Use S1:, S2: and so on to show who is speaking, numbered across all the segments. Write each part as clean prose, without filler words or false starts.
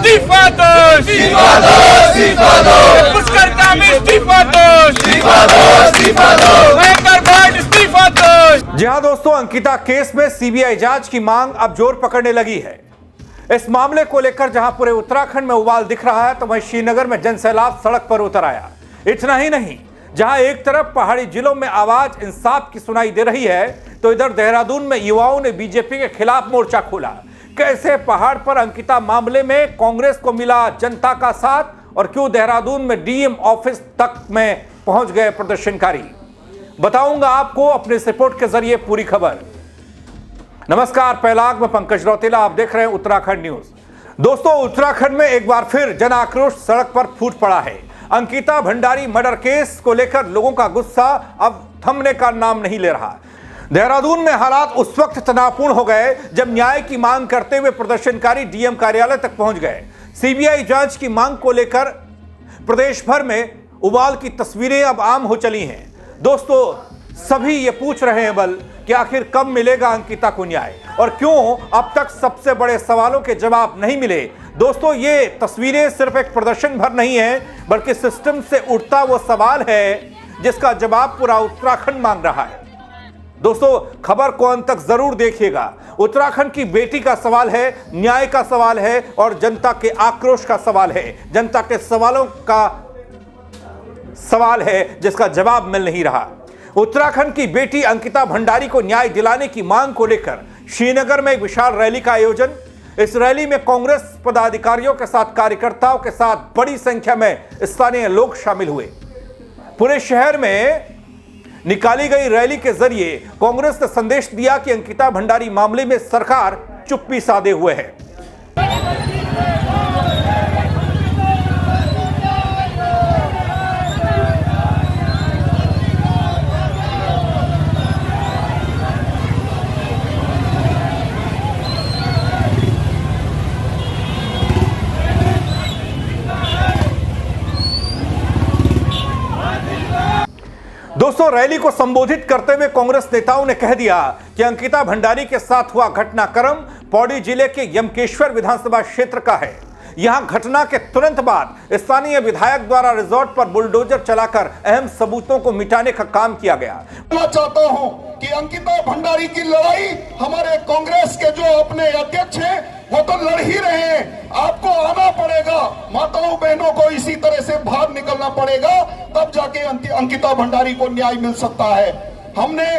S1: इस्तीफा दो, इस्तीफा दो, इस्तीफा दो, पुष्कर में इस्तीफा दो, इस्तीफा दो, इस्तीफा दो, महेंद्र भाट इस्तीफा दो।
S2: जी हां दोस्तों, अंकिता केस में सीबीआई जांच की मांग अब जोर पकड़ने लगी है। इस मामले को लेकर जहां पूरे उत्तराखंड में उबाल दिख रहा है, तो वहीं श्रीनगर में जनसैलाब सड़क पर उतर आया। इतना ही नहीं, जहां एक तरफ पहाड़ी जिलों में आवाज इंसाफ की सुनाई दे रही है, तो इधर देहरादून में युवाओं ने बीजेपी के खिलाफ मोर्चा खोला। कैसे पहाड़ पर अंकिता मामले में कांग्रेस को मिला जनता का साथ, और क्यों देहरादून में डीएम ऑफिस तक में पहुंच गए प्रदर्शनकारी, बताऊंगा आपको अपने इस रिपोर्ट के जरिए पूरी खबर। नमस्कार, पहलाग में पंकज रौतेला, आप देख रहे हैं उत्तराखंड न्यूज। दोस्तों, उत्तराखंड में एक बार फिर जन आक्रोश सड़क पर फूट पड़ा है। अंकिता भंडारी मर्डर केस को लेकर लोगों का गुस्सा अब थमने का नाम नहीं ले रहा। देहरादून में हालात उस वक्त तनावपूर्ण हो गए जब न्याय की मांग करते हुए प्रदर्शनकारी डीएम कार्यालय तक पहुंच गए। सीबीआई जांच की मांग को लेकर प्रदेश भर में उबाल की तस्वीरें अब आम हो चली हैं। दोस्तों, सभी ये पूछ रहे हैं बल कि आखिर कब मिलेगा अंकिता को न्याय, और क्यों अब तक सबसे बड़े सवालों के जवाब नहीं मिले। दोस्तों, ये तस्वीरें सिर्फ एक प्रदर्शन भर नहीं है, बल्कि सिस्टम से उठता वो सवाल है जिसका जवाब पूरा उत्तराखंड मांग रहा है। दोस्तों, खबर को अंत तक जरूर देखिएगा। उत्तराखंड की बेटी का सवाल है, न्याय का सवाल है, और जनता के आक्रोश का सवाल है, जनता के सवालों का सवाल है जिसका जवाब मिल नहीं रहा। उत्तराखंड की बेटी अंकिता भंडारी को न्याय दिलाने की मांग को लेकर श्रीनगर में एक विशाल रैली का आयोजन। इस रैली में कांग्रेस पदाधिकारियों के साथ, कार्यकर्ताओं के साथ बड़ी संख्या में स्थानीय लोग शामिल हुए। पूरे शहर में निकाली गई रैली के जरिए कांग्रेस ने संदेश दिया कि अंकिता भंडारी मामले में सरकार चुप्पी साधे हुए है। दोस्तों, रैली को संबोधित करते हुए कांग्रेस नेताओं ने कह दिया कि अंकिता भंडारी के साथ हुआ घटनाक्रम पौड़ी जिले के यमकेश्वर विधानसभा क्षेत्र का है। यहां घटना के तुरंत बाद स्थानीय विधायक द्वारा रिजॉर्ट पर बुलडोजर चलाकर अहम सबूतों को मिटाने का काम किया गया।
S3: मैं चाहता हूं कि अंकिता भंडारी की लड़ाई हमारे कांग्रेस के जो अपने अध्यक्ष हैं वो तो लड़ ही रहे हैं। आपको आना पड़ेगा, माताओं बहनों को इसी तरह से बाहर निकलना पड़ेगा, तब जाके अंकिता भंडारी को न्याय मिल सकता है। हमने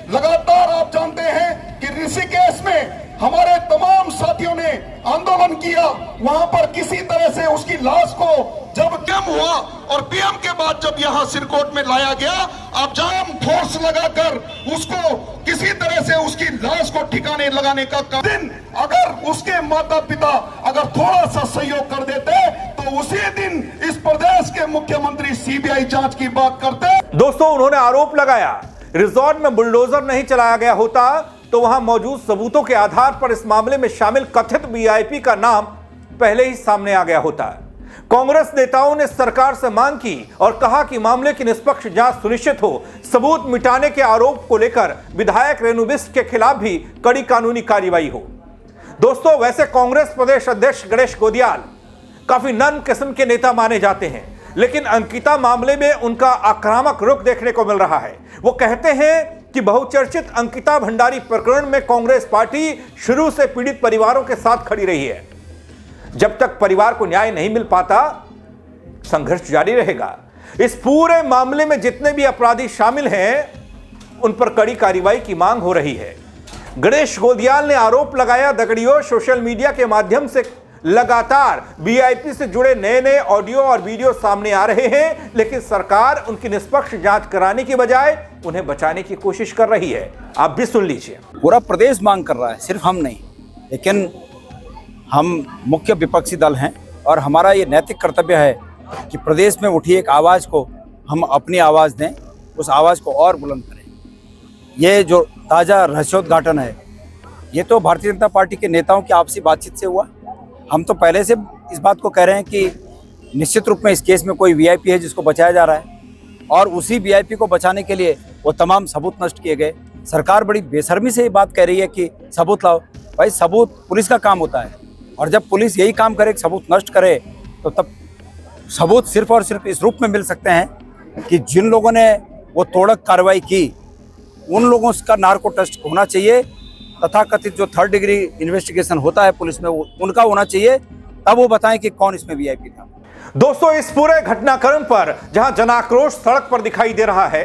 S3: लगातार, आप जानते हैं कि ऋषिकेश में हमारे तमाम साथियों ने आंदोलन किया। वहां पर किसी तरह से उसकी लाश को जब डैम हुआ और पीएम के बाद जब यहां सिरकोट में लाया गया, आप जाम फोर्स लगाकर उसको किसी तरह से उसकी लाश को ठिकाने लगाने का दिन, अगर उसके माता पिता अगर थोड़ा सा सहयोग कर देते तो उसी दिन इस प्रदेश के मुख्यमंत्री सीबीआई जांच की बात करते।
S2: दोस्तों, उन्होंने आरोप लगाया रिजॉर्ट में बुलडोजर नहीं चलाया गया होता तो वहां मौजूद सबूतों के आधार पर इस मामले में शामिल कथित वीआईपी का नाम पहले ही सामने आ गया होता। कांग्रेस नेताओं ने सरकार से मांग की और कहा कि मामले की निष्पक्ष जांच सुनिश्चित हो। सबूत मिटाने के आरोप को लेकर विधायक रेणु बिष्ट के खिलाफ भी कड़ी कानूनी कार्रवाई हो। दोस्तों, वैसे कांग्रेस प्रदेश अध्यक्ष गणेश गोदियाल काफी नर्म किस्म के नेता माने जाते हैं, लेकिन अंकिता मामले में उनका आक्रामक रुख देखने को मिल रहा है। वो कहते हैं कि बहुचर्चित अंकिता भंडारी प्रकरण में कांग्रेस पार्टी शुरू से पीड़ित परिवारों के साथ खड़ी रही है। जब तक परिवार को न्याय नहीं मिल पाता, संघर्ष जारी रहेगा। इस पूरे मामले में जितने भी अपराधी शामिल हैं, उन पर कड़ी कार्रवाई की मांग हो रही है। गणेश गोदियाल ने आरोप लगाया, दगड़ियों, सोशल मीडिया के माध्यम से लगातार वीआईपी से जुड़े नए नए ऑडियो और वीडियो सामने आ रहे हैं, लेकिन सरकार उनकी निष्पक्ष जांच कराने की बजाय उन्हें बचाने की कोशिश कर रही है। आप भी सुन लीजिए।
S4: पूरा प्रदेश मांग कर रहा है, सिर्फ हम नहीं, लेकिन हम मुख्य विपक्षी दल हैं और हमारा ये नैतिक कर्तव्य है कि प्रदेश में उठी एक आवाज़ को हम अपनी आवाज़ दें, उस आवाज़ को और बुलंद करें। ये जो ताज़ा रहस्योद्घाटन है, ये तो भारतीय जनता पार्टी के नेताओं की आपसी बातचीत से हुआ। हम तो पहले से इस बात को कह रहे हैं कि निश्चित रूप में इस केस में कोई वीआईपी है जिसको बचाया जा रहा है, और उसी वीआईपी को बचाने के लिए वो तमाम सबूत नष्ट किए गए। सरकार बड़ी बेशर्मी से ये बात कह रही है कि सबूत लाओ। भाई, सबूत पुलिस का काम होता है, और जब पुलिस यही काम करे, सबूत नष्ट करे, तो तब सबूत सिर्फ और सिर्फ इस रूप में मिल सकते हैं कि जिन लोगों ने वो तोड़क कार्रवाई की उन लोगों का नार्को टेस्ट होना चाहिए, तथा कथित जो 3rd डिग्री इन्वेस्टिगेशन होता है पुलिस में उनका होना चाहिए, तब वो बताएं कि कौन इसमें वीआईपी था।
S2: दोस्तों, इस पूरे घटनाक्रम पर जहां जनाक्रोश सड़क पर दिखाई दे रहा है,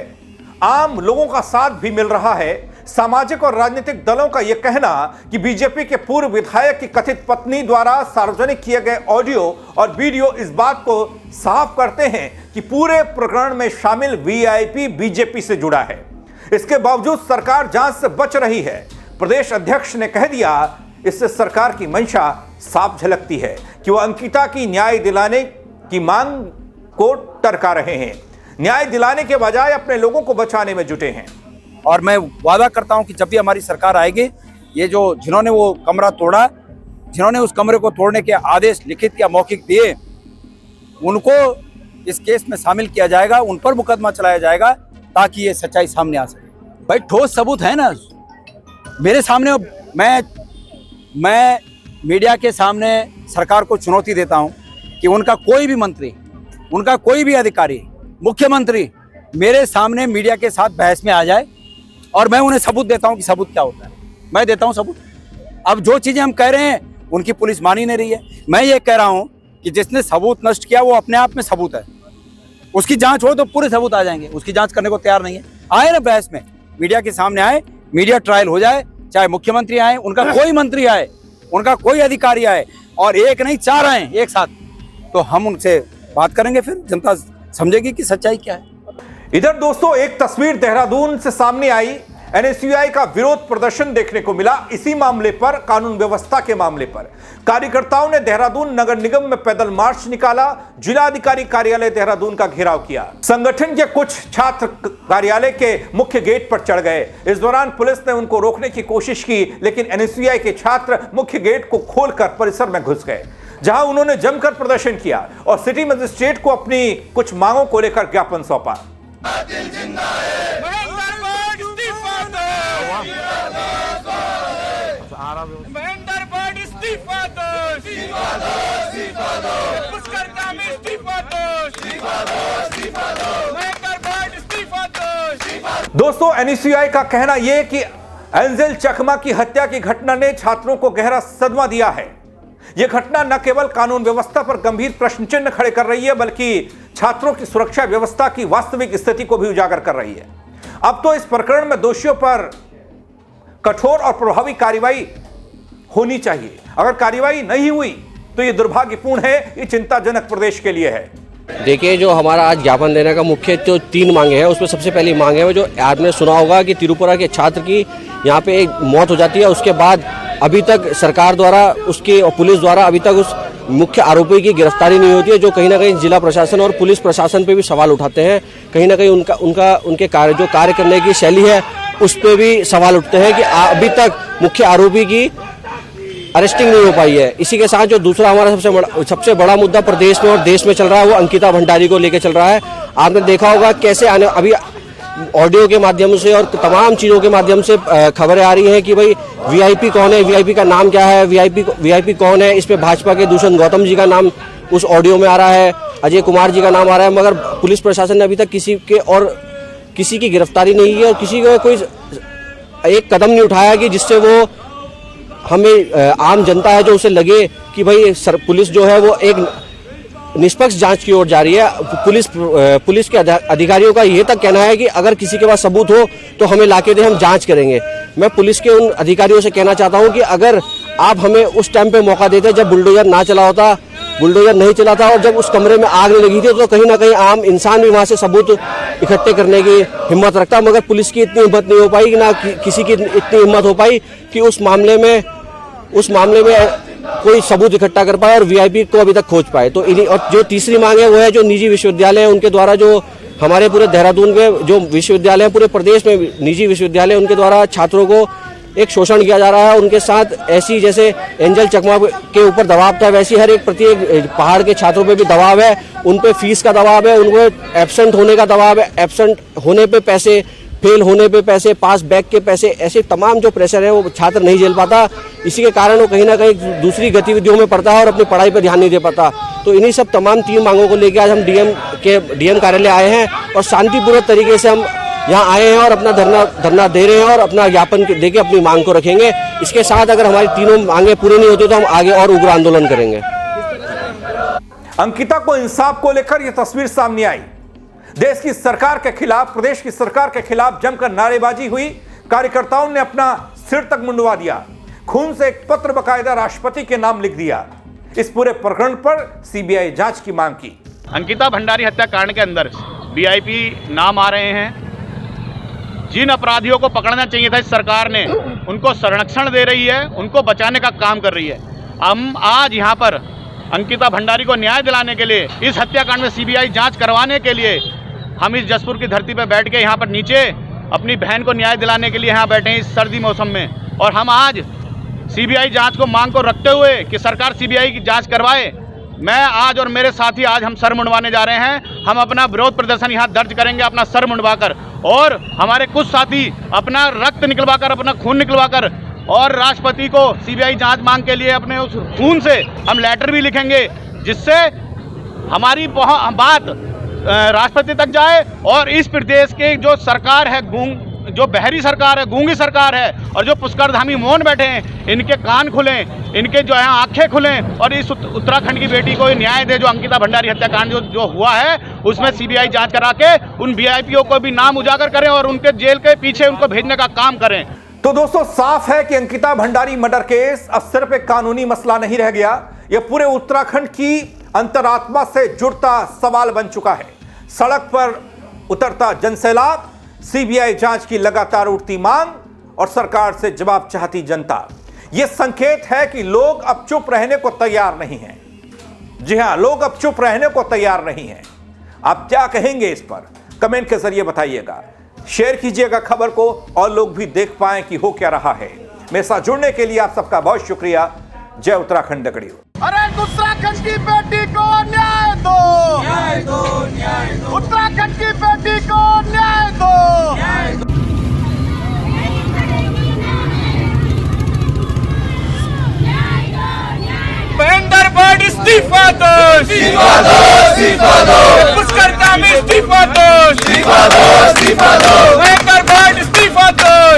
S2: आम लोगों का साथ भी मिल रहा है, सामाजिक और राजनीतिक दलों का यह कहना कि बीजेपी के पूर्व विधायक की कथित पत्नी द्वारा सार्वजनिक किए गए ऑडियो और वीडियो इस बात को साफ करते हैं कि पूरे प्रकरण में शामिल वीआईपी बीजेपी से जुड़ा है। इसके बावजूद सरकार जांच से बच रही है। प्रदेश अध्यक्ष ने कह दिया, इससे सरकार की मंशा साफ झलकती है कि वह अंकिता की न्याय दिलाने की मांग को टरका रहे हैं, न्याय दिलाने के बजाय अपने लोगों को बचाने में जुटे हैं।
S4: और मैं वादा करता हूं कि जब भी हमारी सरकार आएगी, ये जो जिन्होंने वो कमरा तोड़ा, जिन्होंने उस कमरे को तोड़ने के आदेश लिखित या मौखिक दिए, उनको इस केस में शामिल किया जाएगा, उन पर मुकदमा चलाया जाएगा, ताकि ये सच्चाई सामने आ सके। भाई ठोस सबूत है ना मेरे सामने। मैं मीडिया के सामने सरकार को चुनौती देता हूं कि उनका कोई भी मंत्री, उनका कोई भी अधिकारी, मुख्यमंत्री मेरे सामने मीडिया के साथ बहस में आ जाए और मैं उन्हें सबूत देता हूं कि सबूत क्या होता है। मैं देता हूं सबूत। अब जो चीजें हम कह रहे हैं उनकी पुलिस मान ही नहीं रही है। मैं ये कह रहा हूं कि जिसने सबूत नष्ट किया वो अपने आप में सबूत है, उसकी जांच हो तो पूरे सबूत आ जाएंगे। उसकी जांच करने को तैयार नहीं है, आए ना बहस में, मीडिया के सामने आए, मीडिया ट्रायल हो जाए, चाहे मुख्यमंत्री आए, उनका कोई मंत्री आए, उनका कोई अधिकारी आए, और एक नहीं 4 आए एक साथ, तो हम उनसे बात करेंगे, फिर जनता समझेगी कि सच्चाई क्या है।
S2: इधर दोस्तों, एक तस्वीर देहरादून से सामने आई। एनएसयूआई का विरोध प्रदर्शन देखने को मिला इसी मामले पर, कानून व्यवस्था के मामले पर। कार्यकर्ताओं ने देहरादून नगर निगम में पैदल मार्च निकाला, जिलाधिकारी कार्यालय देहरादून का घेराव किया। संगठन के कुछ छात्र कार्यालय के मुख्य गेट पर चढ़ गए। इस दौरान पुलिस ने उनको रोकने की कोशिश की, लेकिन एनएसयूआई के छात्र मुख्य गेट को खोलकर परिसर में घुस गए, जहां उन्होंने जमकर प्रदर्शन किया और सिटी मजिस्ट्रेट को अपनी कुछ मांगों को लेकर ज्ञापन सौंपा।
S1: महेंद्र भट्ट इस्तीफा दो, पुष्कर में इस्तीफा दो, महेंद्र भट्ट इस्तीफा दो।
S2: दोस्तों, एनएसयूआई का कहना यह कि एंजेल चकमा की हत्या की घटना ने छात्रों को गहरा सदमा दिया है। यह घटना न केवल कानून व्यवस्था पर गंभीर प्रश्न चिन्ह खड़े कर रही है, बल्कि छात्रों की सुरक्षा व्यवस्था की वास्तविक स्थिति को भी उजागर कर रही है। अब तो इस प्रकरण में दोषियों पर कठोर और प्रभावी कार्रवाई होनी चाहिए। अगर कार्रवाई नहीं हुई तो यह दुर्भाग्यपूर्ण है, ये चिंताजनक प्रदेश के लिए है।
S5: देखिए, जो हमारा आज ज्ञापन देने का मुख्य जो 3 मांगे हैं, उसमें सबसे पहली मांग है वो जो आपने सुना होगा कि तिरुपुरा के छात्र की यहाँ पे एक मौत हो जाती है, उसके बाद अभी तक सरकार द्वारा उसकी और पुलिस द्वारा अभी तक उस मुख्य आरोपी की गिरफ्तारी नहीं होती है, जो कहीं ना कहीं जिला प्रशासन और पुलिस प्रशासन पे भी सवाल उठाते हैं। कहीं ना कहीं उनके कार्य करने की शैली है, उस पर भी सवाल उठते हैं कि अभी तक मुख्य आरोपी की अरेस्टिंग नहीं हो पाई है। इसी के साथ जो दूसरा हमारा सबसे बड़ा मुद्दा प्रदेश में और देश में चल रहा है, वो अंकिता भंडारी को लेकर चल रहा है। आपने देखा होगा कैसे अभी ऑडियो के माध्यम से और तमाम चीज़ों के माध्यम से खबरें आ रही हैं कि भाई वीआईपी कौन है, वीआईपी का नाम क्या है, वीआईपी कौन है। इस पे भाजपा के दुष्यंत गौतम जी का नाम उस ऑडियो में आ रहा है, अजय कुमार जी का नाम आ रहा है, मगर पुलिस प्रशासन ने अभी तक किसी की गिरफ्तारी नहीं की और किसी को कोई एक कदम नहीं उठाया कि जिससे वो हमें आम जनता है जो उसे लगे कि भाई पुलिस जो है वो एक निष्पक्ष जांच की ओर जा रही है। पुलिस के अधिकारियों का ये तक कहना है कि अगर किसी के पास सबूत हो तो हमें लाके दे, हम जांच करेंगे। मैं पुलिस के उन अधिकारियों से कहना चाहता हूं कि अगर आप हमें उस टाइम पे मौका देते जब बुलडोजर ना चला होता, बुलडोजर नहीं चला था और जब उस कमरे में आग नहीं लगी थी, तो कहीं ना कहीं आम इंसान भी वहां से सबूत इकट्ठे करने की हिम्मत रखता। मगर पुलिस की इतनी हिम्मत नहीं हो पाई, ना किसी की इतनी हिम्मत हो पाई कि उस मामले में कोई सबूत इकट्ठा कर पाए और वीआईपी को अभी तक खोज पाए। तो और जो तीसरी मांग है वो है जो निजी विश्वविद्यालय है उनके द्वारा, जो हमारे पूरे देहरादून के जो विश्वविद्यालय हैं, पूरे प्रदेश में निजी विश्वविद्यालय, उनके द्वारा छात्रों को एक शोषण किया जा रहा है। उनके साथ ऐसी जैसे एंजल चकमा के ऊपर दबाव था, वैसे हर एक प्रत्येक पहाड़ के छात्रों पे भी दबाव है। उन पे फीस का दबाव है, उनको एब्सेंट होने का दबाव है, एब्सेंट होने पे पैसे, फेल होने पे पैसे, पास बैक के पैसे, ऐसे तमाम जो प्रेशर है वो छात्र नहीं झेल पाता। इसी के कारण वो कहीं ना कहीं दूसरी गतिविधियों में पड़ता है और अपनी पढ़ाई पर ध्यान नहीं दे पाता। तो इन्हीं सब तमाम 3 मांगों को लेकर आज हम डीएम कार्यालय आए हैं और शांतिपूर्वक तरीके से हम यहाँ आए हैं और अपना धरना दे रहे हैं और अपना ज्ञापन देके अपनी मांग को रखेंगे। इसके साथ अगर हमारी तीनों मांगे पूरी नहीं होती तो हम आगे और उग्र आंदोलन करेंगे।
S2: अंकिता को इंसाफ को लेकर यह तस्वीर सामने आई। देश की सरकार के खिलाफ, प्रदेश की सरकार के खिलाफ जमकर नारेबाजी हुई। कार्यकर्ताओं ने अपना सिर तक मुंडवा दिया। खून से एक पत्र बकायदा राष्ट्रपति के नाम लिख दिया। इस पूरे प्रकरण पर सीबीआई जांच की मांग की।
S6: अंकिता भंडारी हत्याकांड के अंदर वीआईपी नाम आ रहे हैं। जिन अपराधियों को पकड़ना चाहिए था इस सरकार ने, उनको संरक्षण दे रही है, उनको बचाने का काम कर रही है। हम आज यहाँ पर अंकिता भंडारी को न्याय दिलाने के लिए, इस हत्याकांड में सीबीआई जांच करवाने के लिए हम इस जसपुर की धरती पर बैठ के यहाँ पर नीचे अपनी बहन को न्याय दिलाने के लिए यहाँ बैठे हैं इस सर्दी मौसम में। और हम आज सीबीआई जांच को मांग को रखते हुए कि सरकार सीबीआई की जांच करवाए, मैं आज और मेरे साथी आज हम सर मुंडवाने जा रहे हैं। हम अपना विरोध प्रदर्शन यहाँ दर्ज करेंगे अपना सर मुंडवाकर, और हमारे कुछ साथी अपना रक्त निकलवाकर, अपना खून निकलवाकर, और राष्ट्रपति को सीबीआई जांच मांग के लिए अपने उस खून से हम लेटर भी लिखेंगे, जिससे हमारी बात राष्ट्रपति तक जाए और इस प्रदेश के जो सरकार है, जो बहरी सरकार है, गूंगी सरकार है, और जो पुष्करधामी मौन बैठे हैं, इनके कान खुलें, इनके जो है आंखें खुलें और इस उत्तराखंड की बेटी को न्याय दे। जो अंकिता भंडारी हत्याकांड जो हुआ है उसमें सीबीआई जांच करा के उन वीआईपीओ को भी नाम उजागर करें और उनके जेल के पीछे उनको भेजने का काम करें।
S2: तो दोस्तों, साफ है कि अंकिता भंडारी मर्डर केस अब सिर्फ एक कानूनी मसला नहीं रह गया, यह पूरे उत्तराखंड की अंतरात्मा से जुड़ता सवाल बन चुका है। सड़क पर उतरता जनसैलाब, सीबीआई जांच की लगातार उठती मांग और सरकार से जवाब चाहती जनता। यह संकेत है कि लोग अब चुप रहने को तैयार नहीं हैं। जी हां, लोग अब चुप रहने को तैयार नहीं हैं। आप क्या कहेंगे इस पर? कमेंट के जरिए बताइएगा, शेयर कीजिएगा खबर को और लोग भी देख पाएं कि हो क्या रहा है। मेरे साथ जुड़ने के लिए आप सबका बहुत शुक्रिया। जय उत्तराखंड दगड़ी।
S1: अरे उत्तराखंड की बेटी को न्याय दो, न्याय दो, न्याय दो। उत्तराखंड की बेटी को न्याय दो, न्याय दो। महेंद्र भट्ट इस्तीफा दो, इस्तीफा दो, इस्तीफा दो। पुष्कर धामी इस्तीफा दो, इस्तीफा दो, इस्तीफा दो।